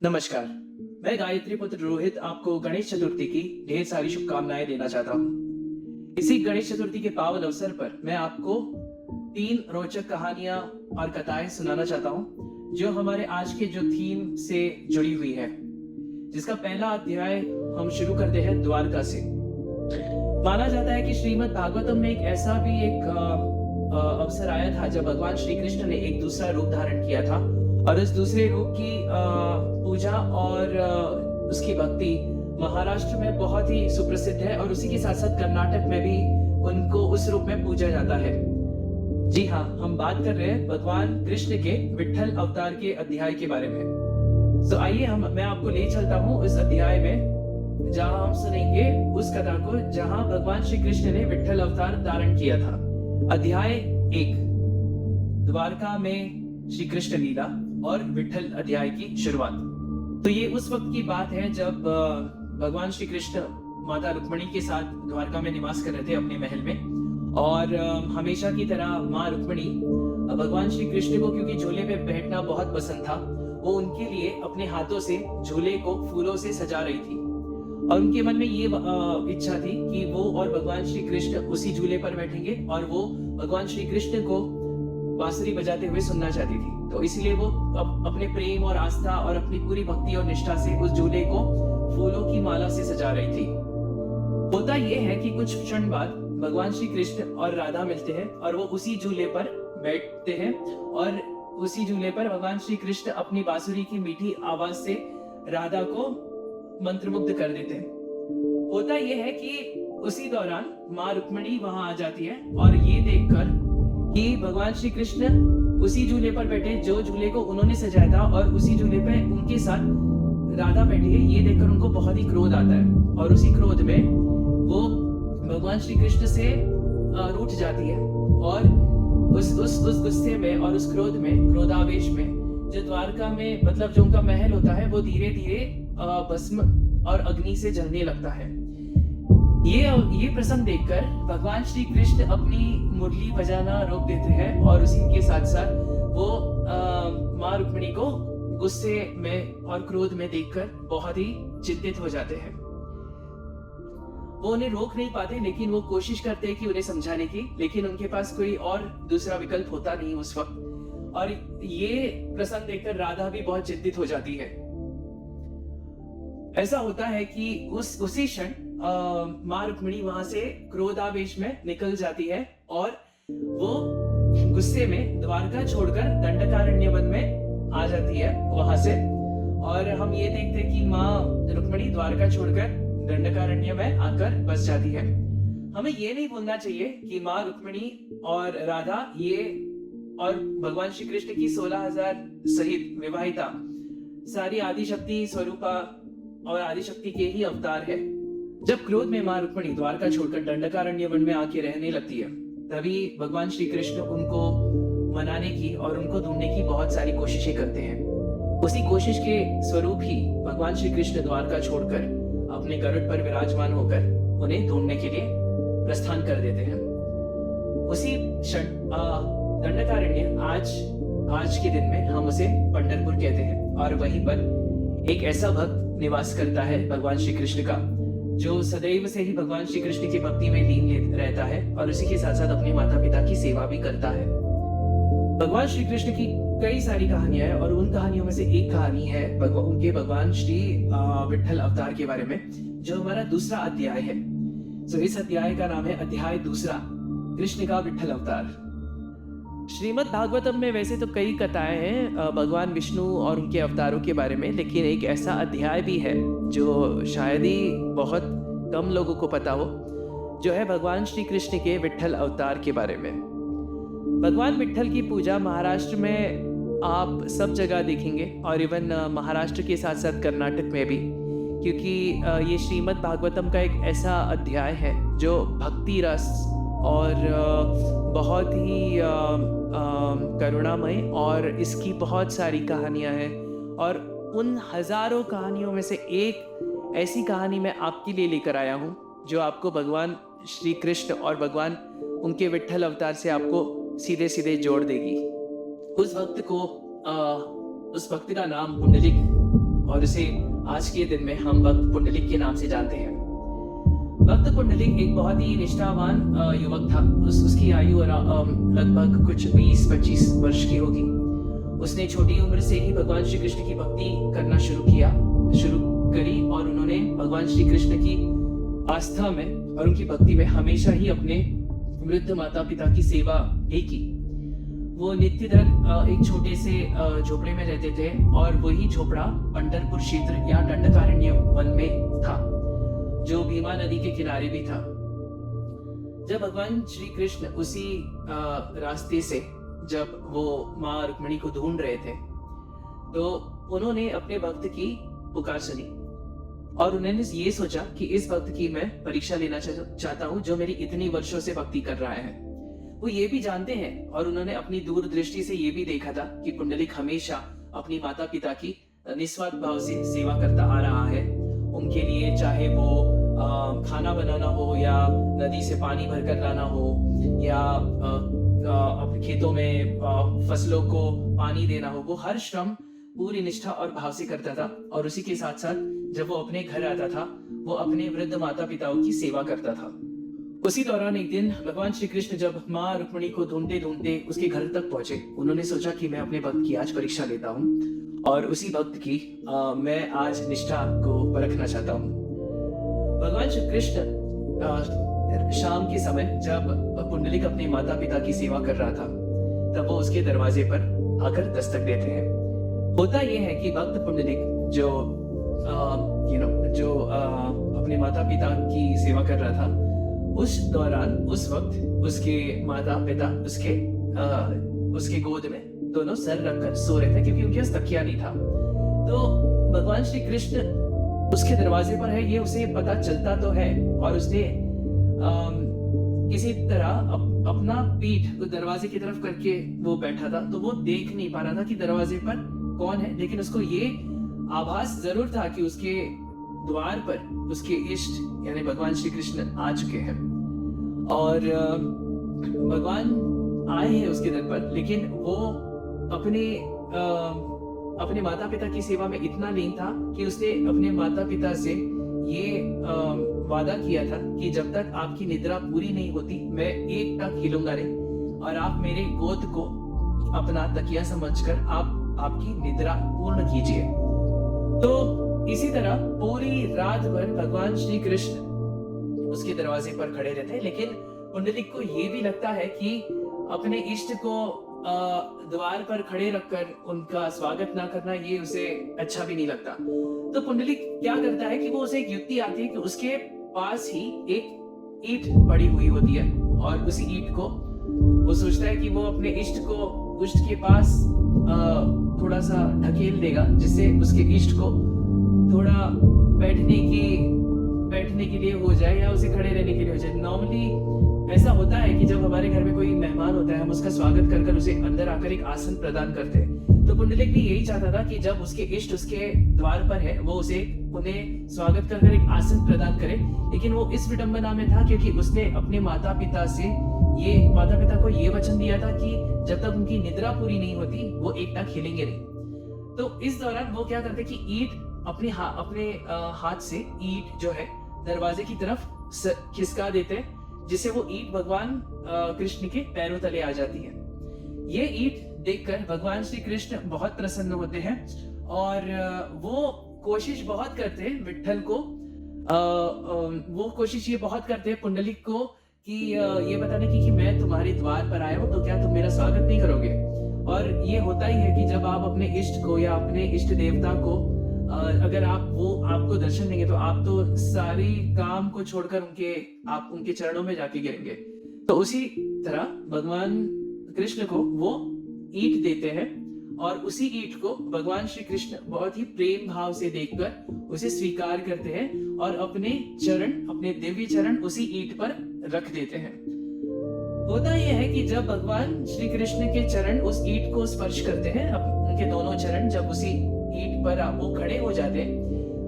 नमस्कार। मैं गायत्री पुत्र रोहित आपको गणेश चतुर्थी की ढेर सारी शुभकामनाएं देना चाहता हूँ। इसी गणेश चतुर्थी के पावन अवसर पर मैं आपको 3 रोचक कहानियां और कथाएं सुनाना चाहता हूँ, जो हमारे आज के जो थीम से जुड़ी हुई है। जिसका पहला अध्याय हम शुरू करते हैं द्वारका से। माना जाता है कि श्रीमद् भागवतम में एक ऐसा भी एक अवसर आया था जब भगवान श्री कृष्ण ने एक दूसरा रूप धारण किया था, और उस दूसरे रूप की पूजा और उसकी भक्ति महाराष्ट्र में बहुत ही सुप्रसिद्ध है, और उसी के साथ साथ कर्नाटक में भी उनको उस रूप में पूजा जाता है। जी हाँ, हम बात कर रहे हैं भगवान कृष्ण के विट्ठल अवतार के अध्याय के बारे में। तो आइए मैं आपको ले चलता हूँ उस अध्याय में, जहाँ हम सुनेंगे उस कथा को जहाँ भगवान श्री कृष्ण ने विट्ठल अवतार धारण किया था। अध्याय 1, द्वारका में श्री कृष्ण लीला और विट्ठल अध्याय की शुरुआत। तो ये उस वक्त की बात है जब भगवान श्री कृष्ण माता रुक्मिणी के साथ द्वारका में निवास कर रहे थे अपने महल में। और हमेशा की तरह माँ रुक्मिणी भगवान श्री कृष्ण को, क्योंकि झूले पे बैठना बहुत पसंद था, वो उनके लिए अपने हाथों से झूले को फूलों से सजा रही थी। और उनके मन में ये इच्छा थी कि वो और भगवान श्री कृष्ण उसी झूले पर बैठेंगे, और वो भगवान श्री कृष्ण को बांसुरी बजाते हुए सुनना चाहती थी। तो इसलिए वो अपने प्रेम और आस्था और अपनी पूरी भक्ति और निष्ठा से उस झूले को फूलों की माला से सजा रही थी। होता यह है कि कुछ क्षण बाद भगवान श्री कृष्ण और राधा मिलते हैं, और वो उसी झूले पर बैठते हैं, और उसी झूले पर भगवान श्री कृष्ण अपनी बांसुरी की मीठी आवाज से राधा को मंत्रमुग्ध कर देते हैं। होता यह है कि उसी दौरान माँ रुक्मिणी वहां आ जाती है, और ये देखकर कि भगवान श्री कृष्ण उसी झूले पर बैठे जो झूले को उन्होंने सजाया था, और उसी झूले पे उनके साथ राधा बैठी है, ये देखकर उनको बहुत ही क्रोध आता है। और उसी क्रोध में वो भगवान श्री कृष्ण से रूठ जाती है, और उस गुस्से में और उस क्रोध में, क्रोधावेश में, जो द्वारका में मतलब जो उनका महल होता है वो धीरे धीरे भस्म और अग्नि से जलने लगता है। ये प्रसंग देखकर भगवान श्री कृष्ण अपनी मुरली बजाना रोक देते हैं, और उसी के साथ साथ वो माँ रुक्मिणी को गुस्से में और क्रोध में देखकर बहुत ही चिंतित हो जाते हैं। वो उन्हें रोक नहीं पाते, लेकिन वो कोशिश करते हैं कि उन्हें समझाने की, लेकिन उनके पास कोई और दूसरा विकल्प होता नहीं उस वक्त। और ये प्रसंग देखकर राधा भी बहुत चिंतित हो जाती है। ऐसा होता है कि उसी क्षण माँ रुक्मिणी वहां से क्रोधावेश में निकल जाती है, और वो गुस्से में द्वारका छोड़कर दंडकारण्य वन में आ जाती है वहां से। और हम ये देखते हैं कि माँ रुक्मिणी द्वारका छोड़कर दंडकारण्य में आकर बस जाती है। हमें ये नहीं भूलना चाहिए कि माँ रुक्मिणी और राधा ये और भगवान श्री कृष्ण की 16,000 सहित विवाहिता सारी आदिशक्ति स्वरूपा और आदिशक्ति के ही अवतार है। जब क्रोध में माँ रुक्मिणी द्वारका छोड़कर दंडकारण्य वन में आके रहने लगती है, तभी भगवान श्री कृष्ण उनको मनाने की और उनको ढूंढने की बहुत सारी कोशिशें करते हैं। उसी कोशिश के स्वरूप ही भगवान श्री कृष्ण द्वारका छोड़कर अपने गरुड़ पर विराजमान होकर उन्हें ढूंढने के लिए प्रस्थान कर देते हैं। उसी क्षण दंडकारण्य आज के दिन में हम उसे पंढरपुर कहते हैं, और वहीं पर एक ऐसा भक्त निवास करता है भगवान श्री कृष्ण का, जो सदैव से ही भगवान श्री कृष्ण की भक्ति में लीन रहता है, और उसी के साथ साथ अपने माता पिता की सेवा भी करता है। भगवान श्री कृष्ण की कई सारी कहानियां हैं, और उन कहानियों में से एक कहानी है उनके भगवान श्री विट्ठल अवतार के बारे में, जो हमारा दूसरा अध्याय है। तो इस अध्याय का नाम है अध्याय दूसरा, कृष्ण का विट्ठल अवतार। श्रीमद् भागवतम में वैसे तो कई कथाएं हैं भगवान विष्णु और उनके अवतारों के बारे में, लेकिन एक ऐसा अध्याय भी है जो शायद ही बहुत कम लोगों को पता हो, जो है भगवान श्री कृष्ण के विट्ठल अवतार के बारे में। भगवान विट्ठल की पूजा महाराष्ट्र में आप सब जगह देखेंगे, और इवन महाराष्ट्र के साथ साथ कर्नाटक में भी, क्योंकि ये श्रीमद् भागवतम का एक ऐसा अध्याय है जो भक्ति रस और बहुत ही करुणामय, और इसकी बहुत सारी कहानियां हैं। और उन हजारों कहानियों में से एक ऐसी कहानी मैं आपके लिए लेकर आया हूँ, जो आपको भगवान श्री कृष्ण और भगवान उनके विट्ठल अवतार से आपको सीधे सीधे जोड़ देगी। उस भक्त का नाम पुंडलिक और उसे आज के दिन में हम भक्त पुंडलिक के नाम से जानते हैं। भक्त पुंडलिक एक बहुत ही निष्ठावान युवक था। उसकी आयु लगभग कुछ 20-25 वर्ष की होगी। उसने छोटी उम्र से ही भगवान श्री कृष्ण की भक्ति करना शुरू करी और उन्होंने भगवान श्री कृष्ण की आस्था में और उनकी भक्ति में हमेशा ही अपने वृद्ध माता पिता की सेवा ही की। वो नित्य दिन एक छोटे से झोपड़े में रहते थे और वही झोपड़ा पंढरपुर क्षेत्र या दंडकारण्य वन में था, जो भीमा नदी के किनारे भी था। जब भगवान श्री कृष्ण उसी रास्ते से जब वो माँ रुक्मिणी को ढूंढ रहे थे, तो उन्होंने अपने भक्त की पुकार सुनी और उन्होंने ये सोचा कि इस भक्त की मैं परीक्षा लेना चाहता हूँ, जो मेरी इतनी वर्षों से भक्ति कर रहा है। वो ये भी जानते हैं और उन्होंने अपनी दूरदृष्टि से ये भी देखा था कि पुंडलिक हमेशा अपनी माता पिता की निस्वार्थ भाव से सेवा करता आ रहा है। उनके लिए चाहे वो खाना बनाना हो या नदी से पानी भरकर लाना हो या अपने खेतों में फसलों को पानी देना हो, वो हर श्रम पूरी निष्ठा और भाव से करता था। और उसी के साथ साथ जब वो अपने घर आता था, वो अपने वृद्ध माता पिताओं की सेवा करता था। उसी दौरान एक दिन भगवान श्री कृष्ण जब माँ रुक्मिणी को ढूंढते ढूंढते उसके घर तक पहुंचे, उन्होंने सोचा कि मैं अपने भक्त की आज परीक्षा लेता हूँ और उसी भक्त की मैं आज निष्ठा को परखना चाहता हूँ। भगवान श्री कृष्ण शाम के समय जब पुंडलिक अपने माता पिता की सेवा कर रहा था, तब वो उसके दरवाजे पर आकर दस्तक देते हैं। होता यह है कि भक्त पुंडलिक जो अपने माता पिता की सेवा कर रहा था, उस दौरान उस वक्त उसके माता पिता उसके गोद में दोनों सर रखकर सो रहे थे, क्योंकि उनके पास तकिया नहीं था। तो भगवान श्री कृष्ण उसके दरवाजे पर है, ये उसे पता चलता तो है और उसने किसी तरह अपना पीठ दरवाजे की तरफ करके वो बैठा था, तो वो देख नहीं पा रहा था कि दरवाजे पर कौन है, लेकिन उसको ये आभास जरूर था कि उसके द्वार पर उसके इष्ट यानी भगवान श्री कृष्ण आ चुके हैं और भगवान आए हैं उसके दर पर। लेकिन वो अपने माता पिता की सेवा में इतना लीन था कि उसने अपने माता पिता से ये वादा किया था कि जब तक आपकी निद्रा पूरी नहीं होती, मैं एक टक हिलूंगा नहीं और आप मेरे गोद को अपना तकिया समझकर आपकी निद्रा पूर्ण कीजिए। तो इसी तरह पूरी रात भर भगवान श्री कृष्ण उसके दरवाजे पर खड़े रहते हैं, लेकिन पुंडलिक को ये भी लगता है कि अपने इष्ट को द्वार पर खड़े रखकर उनका स्वागत ना करना ये उसे अच्छा भी नहीं लगता। तो पुंडलिक क्या करता है कि वो उसे एक युक्ति आती है कि उसके पास ही एक ईंट पड़ी हुई होती है और उसी ईंट को वो सोचता है कि वो अपने इष्ट के पास थोड़ा सा ढकेल देगा, जिससे उसके इष्ट को थोड़ा बैठने के लिए हो जाए या उसे खड़े रहने के लिए हो जाए। नॉर्मली ऐसा होता है कि जब हमारे घर में कोई मेहमान होता है, हम उसका स्वागत कर उसे अंदर आकर एक आसन प्रदान करते हैं। तो पुंडलिक भी यही चाहता था कि जब उसके इष्ट उसके द्वार पर है, वो उन्हें स्वागत कर एक आसन प्रदान करे। लेकिन वो इस विडंबना में था क्योंकि उसने अपने माता पिता को ये वचन दिया था कि जब तक उनकी निद्रा पूरी नहीं होती, वो एक टक हिलेंगे नहीं। तो इस दौरान वो क्या करते कि ईंट अपने हाथ से ईंट जो है दरवाजे की तरफ खिसका देते, जिससे वो ईंट भगवान कृष्ण के पैरों तले आ जाती है। ये ईंट देखकर भगवान श्री कृष्ण बहुत प्रसन्न होते हैं और वो कोशिश बहुत करते हैं विट्ठल को वो कोशिश ये बहुत करते हैं पुंडलिक को कि ये बताने की कि मैं तुम्हारे द्वार पर आया हूँ, तो क्या तुम मेरा स्वागत नहीं करोगे। और ये होता ही है कि जब आप अपने इष्ट को या अपने इष्ट देवता को अगर आपको दर्शन देंगे, तो आप तो सारी काम को छोड़कर उनके चरणों में जाके गिरेंगे। तो उसी तरह भगवान कृष्ण को वो ईंट देते हैं और उसी ईंट को भगवान श्री कृष्ण बहुत ही प्रेम भाव से देखकर उसे स्वीकार करते हैं और अपने दिव्य चरण उसी ईंट पर रख देते हैं। होता यह है कि जब भगवान श्री कृष्ण के चरण उस ईंट को स्पर्श करते हैं, उनके दोनों चरण जब उसी ईंट पर वो खड़े हो जाते हैं,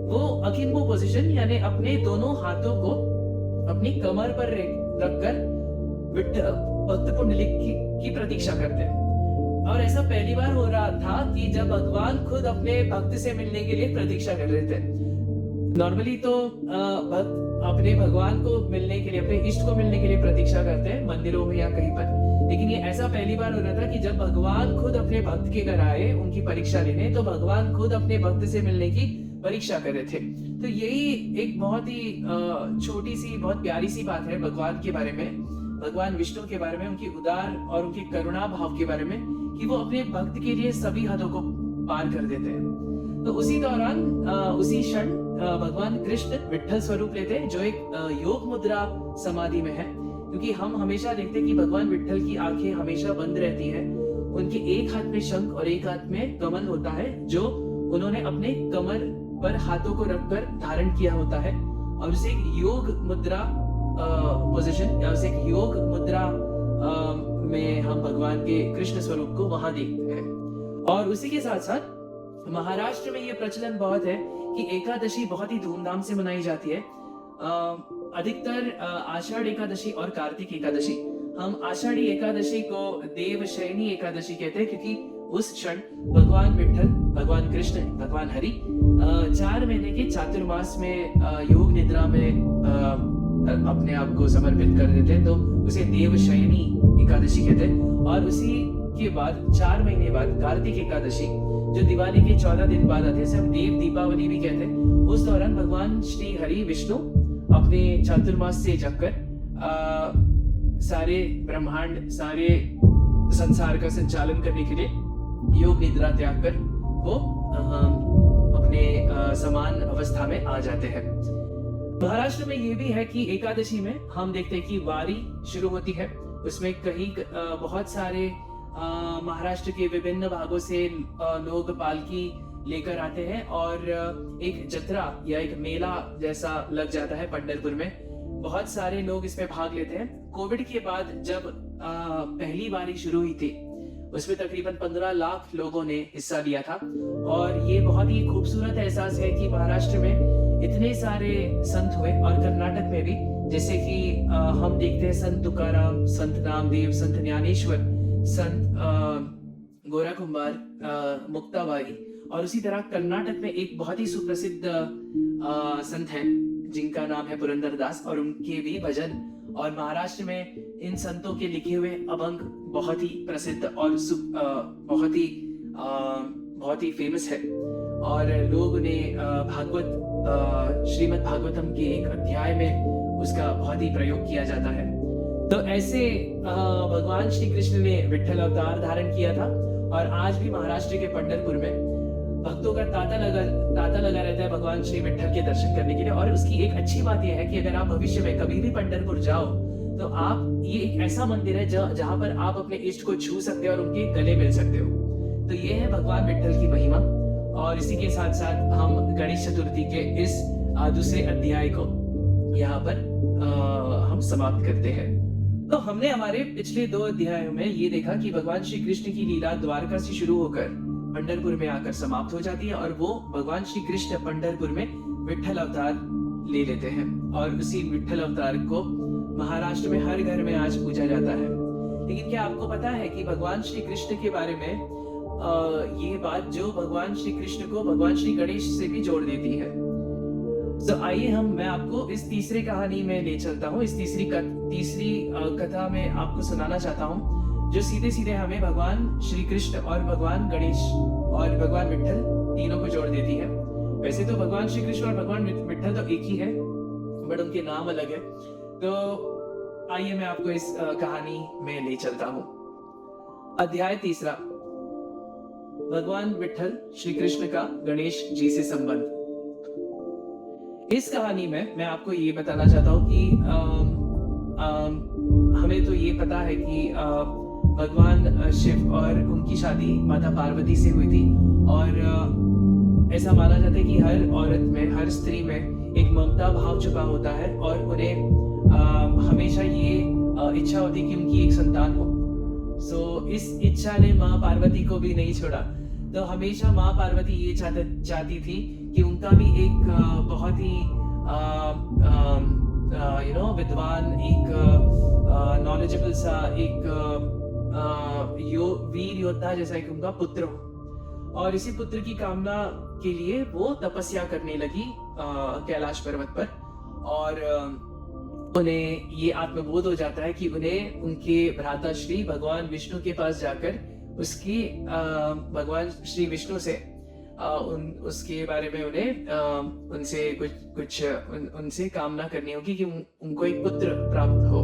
वो अकिम्बो पोजीशन यानी अपने दोनों हाथों को अपनी कमर पर रखकर भक्त पुंडलिक की प्रतीक्षा करते हैं। और ऐसा पहली बार हो रहा था कि जब भगवान खुद अपने भक्त से मिलने के लिए प्रतीक्षा कर रहे थे। नॉर्मली तो भक्त अपने भगवान को मिलने के लिए, अपने इष्ट को मिलने के लिए प्रतीक्षा करते हैं मंदिरों में या कहीं पर, लेकिन ये ऐसा पहली बार हो रहा था कि जब भगवान खुद अपने भक्त के घर आए उनकी परीक्षा लेने, तो भगवान खुद अपने भक्त से मिलने की परीक्षा कर रहे थे। तो यही एक बहुत ही छोटी सी, बहुत प्यारी सी बात है भगवान के बारे में, भगवान विष्णु के बारे में, उनकी उदार और उनकी करुणा भाव के बारे में, कि वो अपने भक्त के लिए सभी हदों को पार कर देते हैं। तो उसी दौरान, उसी क्षण भगवान कृष्ण विट्ठल स्वरूप लेते हैं, जो एक योग मुद्रा समाधि में है। क्योंकि हम हमेशा देखते हैं कि भगवान विट्ठल की आंखें हमेशा बंद रहती है, उनके एक हाथ में शंख और एक हाथ में कमल होता है, जो उन्होंने अपने कमर पर हाथों को रखकर धारण किया होता है, और उसे एक योग मुद्रा पोजीशन या उसे एक योग मुद्रा में हम भगवान के कृष्ण स्वरूप को वहां देखते हैं। और उसी के साथ साथ महाराष्ट्र में ये प्रचलन बहुत है कि एकादशी बहुत ही धूमधाम से मनाई जाती है। अधिकतर आषाढ़ एकादशी और कार्तिक एकादशी, हम आषाढ़ी एकादशी को देवशयनी एकादशी कहते हैं, क्योंकि उस क्षण भगवान विट्ठल, भगवान कृष्ण, भगवान हरि 4 महीने के चातुर्मास में योग निद्रा में अपने आप को समर्पित कर देते हैं, तो उसे देवशयनी एकादशी कहते हैं। और उसी के बाद 4 महीने बाद कार्तिक एकादशी, जो दिवाली के 14 दिन बाद आते हैं, इसे हम देव दीपावली भी कहते हैं। उस दौरान भगवान श्री हरि विष्णु अपने चातुर्मास से जगकर सारे ब्रह्मांड, सारे संसार का संचालन करने के लिए योग निद्रा त्याग कर वो अपने समान अवस्था में आ जाते हैं। महाराष्ट्र में ये भी है कि एकादशी में हम देखते हैं कि वारी शुरू होती है। उसमें कहीं बहुत सारे महाराष्ट्र के विभिन्न भागों से लोग पालकी लेकर आते हैं, और एक जत्रा या एक मेला जैसा लग जाता है पंढरपुर में। बहुत सारे लोग इसमें भाग लेते हैं। कोविड के बाद जब पहली बारी शुरू हुई थी, उसमें तकरीबन 15 लाख लोगों ने हिस्सा लिया था, और ये बहुत ही खूबसूरत एहसास है कि महाराष्ट्र में इतने सारे संत हुए, और कर्नाटक में भी, जैसे कि हम देखते हैं संत तुकाराम, संत नामदेव, संत ज्ञानेश्वर, संत गोरा कुंभार, मुक्ताबाई, और उसी तरह कर्नाटक में एक बहुत ही सुप्रसिद्ध संत हैं जिनका नाम है पुरंदरदास, और उनके भी भजन, और महाराष्ट्र में इन संतों के लिखे हुए अभंग बहुत ही प्रसिद्ध और बहुत ही फेमस है। और लोग उन्हें भागवत, श्रीमद् भागवतम के एक अध्याय में उसका बहुत ही प्रयोग किया जाता है। तो ऐसे भगवान श्री कृष्ण ने विट्ठल अवतार धारण किया था, और आज भी महाराष्ट्र के पंढरपुर में भक्तों का तांता लगा रहता है भगवान श्री विट्ठल के दर्शन करने के लिए। और उसकी एक अच्छी बात यह है कि अगर आप भविष्य में कभी भी पंढरपुर जाओ, तो आप, ये एक ऐसा मंदिर है जहाँ पर आप अपने इष्ट को छू सकते हो और उनके गले मिल सकते हो। तो ये है भगवान विट्ठल की महिमा। और इसी के साथ साथ हम गणेश चतुर्थी के इस दूसरे अध्याय को यहाँ पर हम समाप्त करते हैं। तो हमने हमारे पिछले 2 अध्यायों में ये देखा कि भगवान श्री कृष्ण की लीला द्वारका से शुरू होकर पंढरपुर में आकर समाप्त हो जाती है, और वो भगवान श्री कृष्ण पंढरपुर में विट्ठल अवतार ले लेते हैं, और उसी विट्ठल अवतार को महाराष्ट्र में हर घर में आज पूजा जाता है। लेकिन क्या आपको पता है कि भगवान श्री कृष्ण के बारे में ये बात जो भगवान श्री कृष्ण को भगवान श्री गणेश से भी जोड़ देती है? तो आइए मैं आपको इस तीसरी कहानी में ले चलता हूँ। इस तीसरी कथा में आपको सुनाना चाहता हूँ, जो सीधे सीधे हमें भगवान श्री कृष्ण और भगवान गणेश और भगवान विट्ठल तीनों को जोड़ देती है। वैसे तो भगवान श्री कृष्ण और भगवान विट्ठल तो एक ही है, बट उनके नाम अलग है। तो आइए मैं आपको इस कहानी में ले चलता हूँ। अध्याय 3, भगवान विट्ठल श्री कृष्ण का गणेश जी से संबंध। इस कहानी में मैं आपको ये बताना चाहता हूँ कि हमें तो ये पता है कि भगवान शिव और उनकी शादी माता पार्वती से हुई थी, और ऐसा माना जाता है कि हर औरत में, हर स्त्री में एक ममता भाव छुपा होता है, और उन्हें हमेशा ये इच्छा होती कि उनकी एक संतान हो। सो इस इच्छा ने माँ पार्वती को भी नहीं छोड़ा। तो हमेशा माँ पार्वती ये चाहती थी कि उनका भी एक बहुत ही विद्वान, एक नॉलेजेबल सा, एक वीर योद्धा जैसा कि उनका पुत्र हो। और इसी पुत्र की कामना के लिए वो तपस्या करने लगी कैलाश पर्वत पर। और उन्हें ये आत्मबोध हो जाता है कि उन्हें उनके भ्राता श्री भगवान विष्णु के पास जाकर उसकी भगवान श्री विष्णु से उसके बारे में उन्हें उनसे उनसे कामना करनी होगी कि उनको एक पुत्र प्राप्त हो।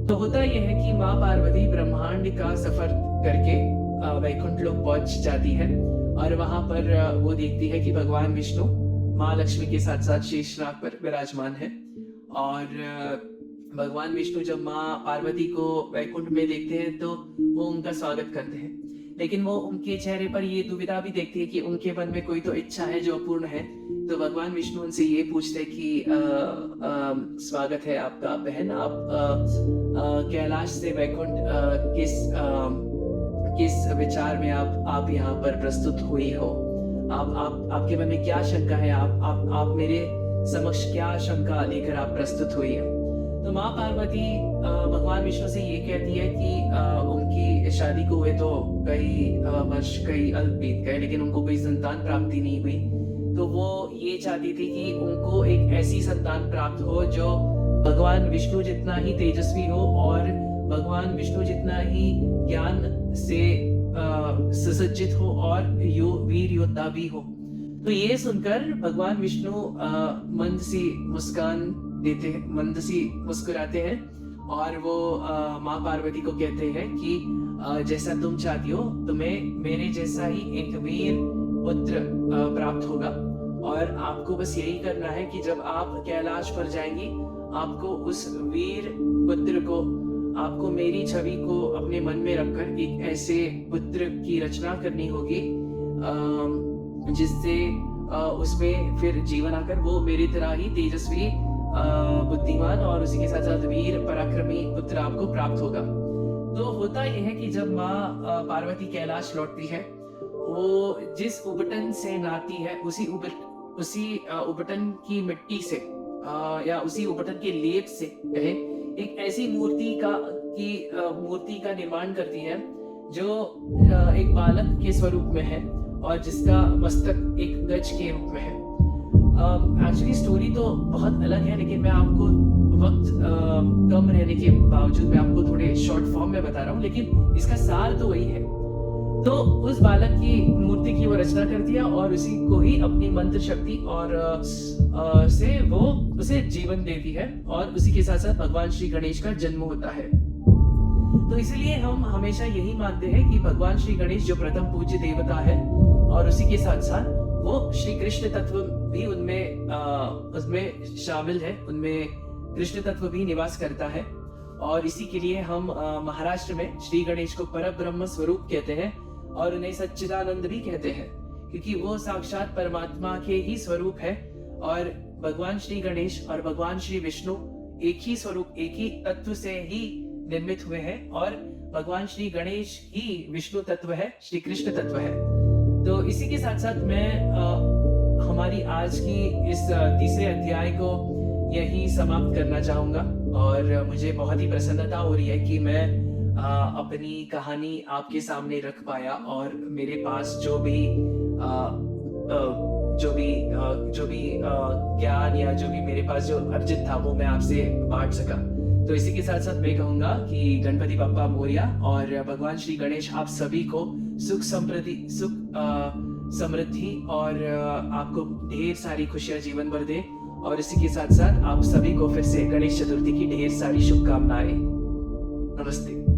तो होता यह है कि माँ पार्वती ब्रह्मांड का सफर करके वैकुंठ लोक पहुंच जाती है और वहां पर वो देखती है कि भगवान विष्णु माँ लक्ष्मी के साथ साथ शेषनाग पर विराजमान है। और भगवान विष्णु जब माँ पार्वती को वैकुंठ में देखते हैं तो वो उनका स्वागत करते हैं, लेकिन वो उनके चेहरे पर ये दुविधा भी देखती है कि उनके मन में कोई तो इच्छा है जो अपूर्ण है। तो भगवान विष्णु उनसे ये पूछते हैं कि स्वागत है आपका बहन, आप कैलाश से वैकुंठ किस विचार में आप यहाँ पर प्रस्तुत हुई हो? आपके मन में क्या शंका है? आप मेरे समक्ष क्या शंका लेकर आप प्रस्तुत हुई है? तो माँ पार्वती भगवान विष्णु से ये कहती है कि उनकी शादी को हुए तो कई वर्ष कई अल्प बीत गए, लेकिन उनको कोई संतान प्राप्ति नहीं हुई। तो वो ये चाहती थी कि उनको एक ऐसी संतान प्राप्त हो जो भगवान विष्णु जितना ही तेजस्वी हो और भगवान विष्णु जितना ही ज्ञान से सुसज्जित हो और वीर योद्धा भी हो। तो ये सुनकर भगवान विष्णु मंद सी मुस्कुराते हैं और वो माँ पार्वती को कहते हैं कि जैसा तुम चाहती हो तुम्हें मेरे जैसा ही एक वीर पुत्र प्राप्त होगा। और आपको बस यही करना है कि जब आप कैलाश पर जाएंगी आपको उस वीर पुत्र को, आपको मेरी छवि को अपने मन में रखकर एक ऐसे पुत्र की रचना करनी होगी जिससे उसमें फिर जीवन आकर वो मेरी तरह ही तेजस्वी, बुद्धिमान और उसी के साथ साथ वीर पराक्रमी पुत्र आपको प्राप्त होगा। तो होता यह है कि जब माँ पार्वती कैलाश लौटती है, वो जिस उबटन से नाती है उसी उबटन की मिट्टी से या उसी उबटन के लेप से कहे एक ऐसी मूर्ति का निर्माण करती है जो एक बालक के स्वरूप में है और जिसका मस्तक एक गज के रूप में है। एक्चुअली स्टोरी तो बहुत अलग है, लेकिन मैं आपको वक्त कम रहने के बावजूद मैं आपको थोड़े शॉर्ट फॉर्म में बता रहा हूँ, लेकिन इसका सार तो वही है। तो उस बालक की मूर्ति की वो रचना करती है और उसी को ही अपनी मंत्र शक्ति और से वो उसे जीवन देती है और उसी के साथ साथ भगवान श्री गणेश का जन्म होता है। तो इसलिए हम हमेशा यही मानते हैं कि भगवान श्री गणेश जो प्रथम पूज्य देवता है और उसी के साथ साथ वो श्री कृष्ण तत्व भी उसमें शामिल है, उनमें कृष्ण तत्व भी निवास करता है। और इसी के लिए हम महाराष्ट्र में श्री गणेश को परब्रह्म स्वरूप कहते हैं और उन्हें सच्चिदानंद भी कहते हैं, क्योंकि वो साक्षात परमात्मा के ही स्वरूप है। और भगवान श्री गणेश और भगवान श्री विष्णु एक ही स्वरूप, एक ही तत्व से ही निर्मित हुए हैं और भगवान श्री गणेश ही विष्णु तत्व है, श्री कृष्ण तत्व है। तो इसी के साथ साथ मैं हमारी आज की इस तीसरे अध्याय को यही समाप्त करना चाहूंगा और मुझे बहुत ही प्रसन्नता हो रही है कि मैं अपनी कहानी आपके सामने रख पाया और मेरे पास जो भी ज्ञान या जो भी मेरे पास जो अर्जित था वो मैं आपसे बांट सका। तो इसी के साथ साथ मैं कहूंगा कि गणपति बप्पा मोरया और भगवान श्री गणेश आप सभी को सुख समृद्धि और आपको ढेर सारी खुशियां जीवन भर दे। और इसी के साथ साथ आप सभी को फिर से गणेश चतुर्थी की ढेर सारी शुभकामनाएं। नमस्ते।